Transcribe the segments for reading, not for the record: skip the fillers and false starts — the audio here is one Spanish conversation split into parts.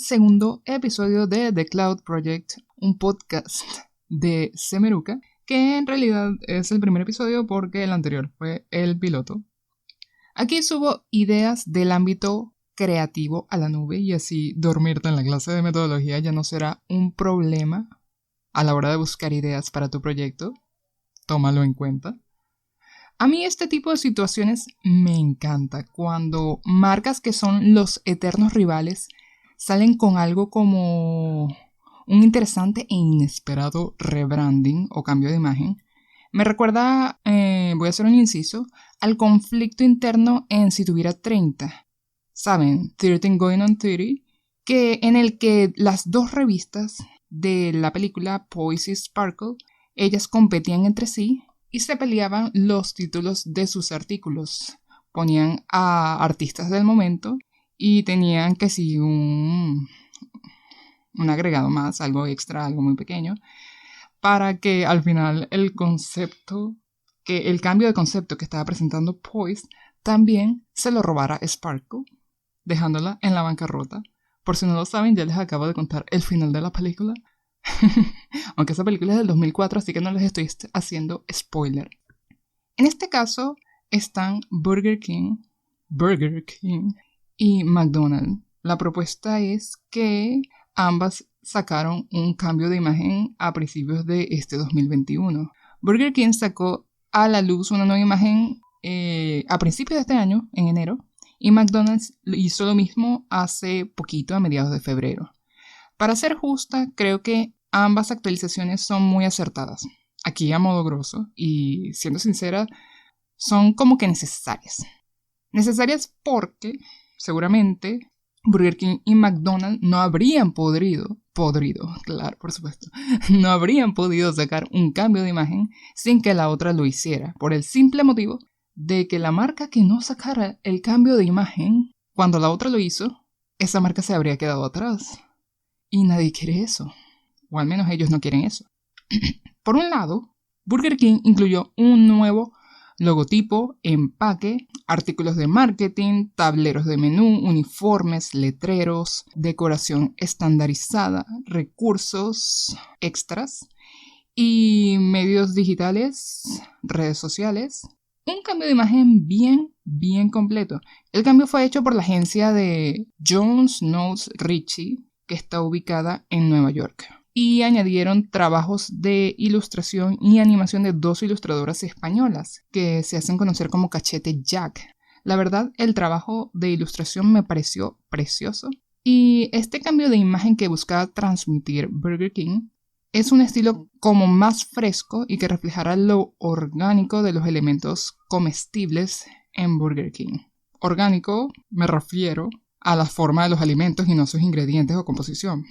segundo episodio de The Cloud Project, un podcast de Semeruka, que en realidad es el primer episodio porque el anterior fue el piloto. Aquí subo ideas del ámbito creativo a la nube y así dormirte en la clase de metodología ya no será un problema a la hora de buscar ideas para tu proyecto. Tómalo en cuenta. A mí este tipo de situaciones me encanta, cuando marcas que son los eternos rivales salen con algo como un interesante e inesperado rebranding o cambio de imagen. Me recuerda, voy a hacer un inciso, al conflicto interno en Si Tuviera 30. ¿Saben? 13 Going on 30, en el que las dos revistas de la película Poise y Sparkle, ellas competían entre sí y se peleaban los títulos de sus artículos. Ponían a artistas del momento y tenían que sí un agregado más, algo extra, algo muy pequeño, para que al final el cambio de concepto que estaba presentando Poise también se lo robara Sparkle, dejándola en la bancarrota. Por si no lo saben, ya les acabo de contar el final de la película. Aunque esa película es del 2004, así que no les estoy haciendo spoiler. En este caso están Burger King y McDonald's. La propuesta es que ambas sacaron un cambio de imagen a principios de este 2021. Burger King sacó a la luz una nueva imagen a principios de este año, en enero, y McDonald's hizo lo mismo hace poquito, a mediados de febrero. Para ser justa, creo que ambas actualizaciones son muy acertadas. Aquí a modo grosso, y siendo sincera, son como que necesarias. Necesarias porque, seguramente, Burger King y McDonald's no habrían claro, por supuesto, no habrían podido sacar un cambio de imagen sin que la otra lo hiciera, por el simple motivo de que la marca que no sacara el cambio de imagen, cuando la otra lo hizo, esa marca se habría quedado atrás. Y nadie quiere eso, o al menos ellos no quieren eso. Por un lado, Burger King incluyó un nuevo logotipo, empaque, artículos de marketing, tableros de menú, uniformes, letreros, decoración estandarizada, recursos extras y medios digitales, redes sociales. Un cambio de imagen bien completo. El cambio fue hecho por la agencia de Jones Notes Ritchie, que está ubicada en Nueva York. Y añadieron trabajos de ilustración y animación de dos ilustradoras españolas, que se hacen conocer como Cachete Jack. La verdad, el trabajo de ilustración me pareció precioso. Y este cambio de imagen que buscaba transmitir Burger King es un estilo como más fresco y que reflejara lo orgánico de los elementos comestibles en Burger King. Orgánico me refiero a la forma de los alimentos y no sus ingredientes o composición.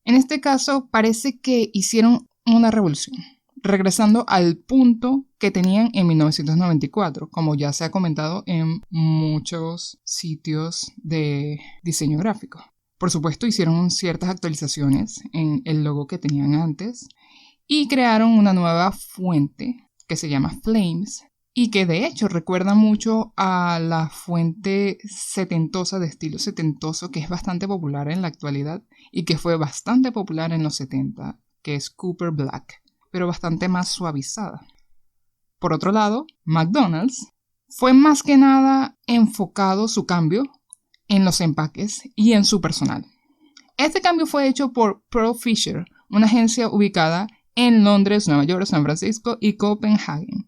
En este caso parece que hicieron una revolución, regresando al punto que tenían en 1994, como ya se ha comentado en muchos sitios de diseño gráfico. Por supuesto, hicieron ciertas actualizaciones en el logo que tenían antes y crearon una nueva fuente que se llama Flames, y que de hecho recuerda mucho a la fuente setentosa, de estilo setentoso, que es bastante popular en la actualidad y que fue bastante popular en los 70, que es Cooper Black, pero bastante más suavizada. Por otro lado, McDonald's fue más que nada enfocado su cambio en los empaques y en su personal. Este cambio fue hecho por Pearl Fisher, una agencia ubicada en Londres, Nueva York, San Francisco y Copenhague.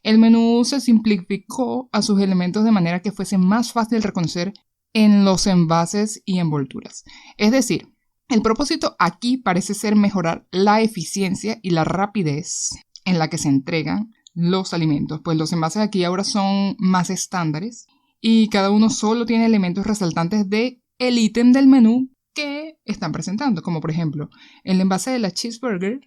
El menú se simplificó a sus elementos de manera que fuese más fácil reconocer en los envases y envolturas. Es decir, el propósito aquí parece ser mejorar la eficiencia y la rapidez en la que se entregan los alimentos, pues los envases aquí ahora son más estándares y cada uno solo tiene elementos resaltantes del ítem del menú que están presentando, como por ejemplo el envase de la cheeseburger,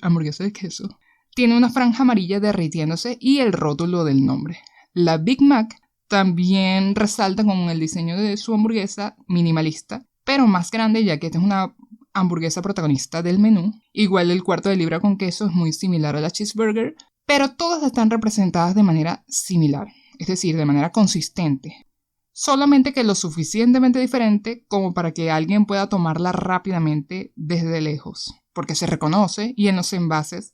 hamburguesa de queso, tiene una franja amarilla derritiéndose y el rótulo del nombre. La Big Mac también resalta con el diseño de su hamburguesa minimalista, pero más grande, ya que esta es una hamburguesa protagonista del menú. Igual el cuarto de libra con queso es muy similar a la cheeseburger, pero todas están representadas de manera similar, es decir, de manera consistente. solamente que lo suficientemente diferente como para que alguien pueda tomarla rápidamente desde lejos, porque se reconoce y los envases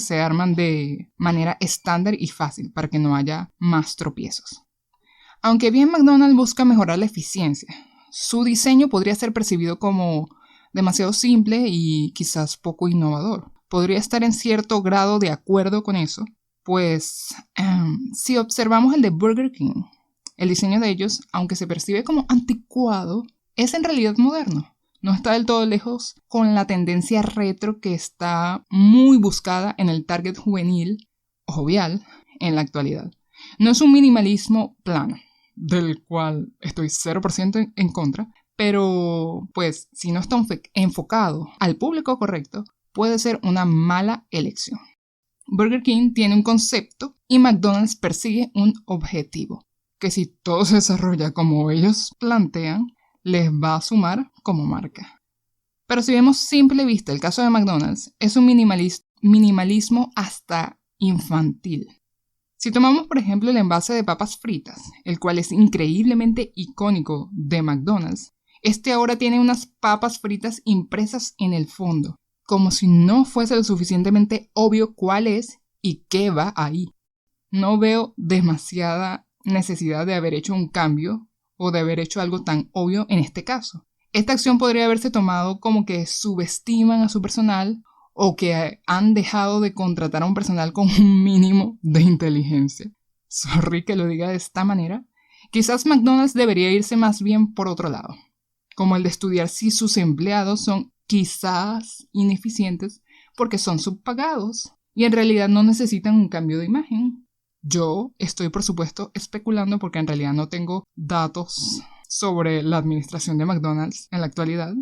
se arman de manera estándar y fácil para que no haya más tropiezos. Aunque bien McDonald's busca mejorar la eficiencia, su diseño podría ser percibido como demasiado simple y quizás poco innovador. Podría estar en cierto grado de acuerdo con eso, pues si observamos el de Burger King, el diseño de ellos, aunque se percibe como anticuado, es en realidad moderno. No está del todo lejos con la tendencia retro que está muy buscada en el target juvenil o jovial en la actualidad. No es un minimalismo plano, del cual estoy 0% en contra, pero pues si no está enfocado al público correcto, puede ser una mala elección. Burger King tiene un concepto y McDonald's persigue un objetivo, que si todo se desarrolla como ellos plantean, les va a sumar como marca. Pero si vemos simple vista el caso de McDonald's, es un minimalismo hasta infantil. Si tomamos por ejemplo el envase de papas fritas, el cual es increíblemente icónico de McDonald's, este ahora tiene unas papas fritas impresas en el fondo, como si no fuese lo suficientemente obvio cuál es y qué va ahí. No veo demasiada necesidad de haber hecho un cambio o de haber hecho algo tan obvio en este caso. Esta acción podría haberse tomado como que subestiman a su personal o que han dejado de contratar a un personal con un mínimo de inteligencia. Sorry que lo diga de esta manera. Quizás McDonald's debería irse más bien por otro lado, como el de estudiar si sus empleados son quizás ineficientes porque son subpagados y en realidad no necesitan un cambio de imagen. Yo estoy, por supuesto, especulando porque en realidad no tengo datos sobre la administración de McDonald's en la actualidad.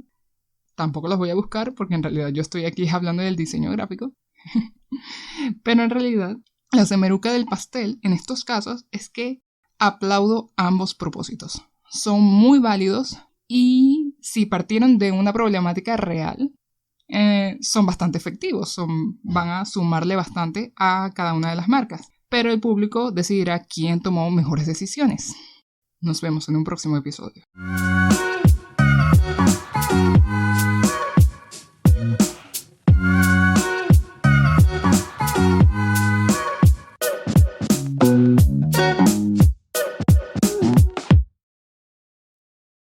Tampoco los voy a buscar porque en realidad yo estoy aquí hablando del diseño gráfico. Pero en realidad, la semeruca del pastel en estos casos es que aplaudo ambos propósitos. Son muy válidos y si partieron de una problemática real, son bastante efectivos. Van a sumarle bastante a cada una de las marcas. Pero el público decidirá quién tomó mejores decisiones. Nos vemos en un próximo episodio.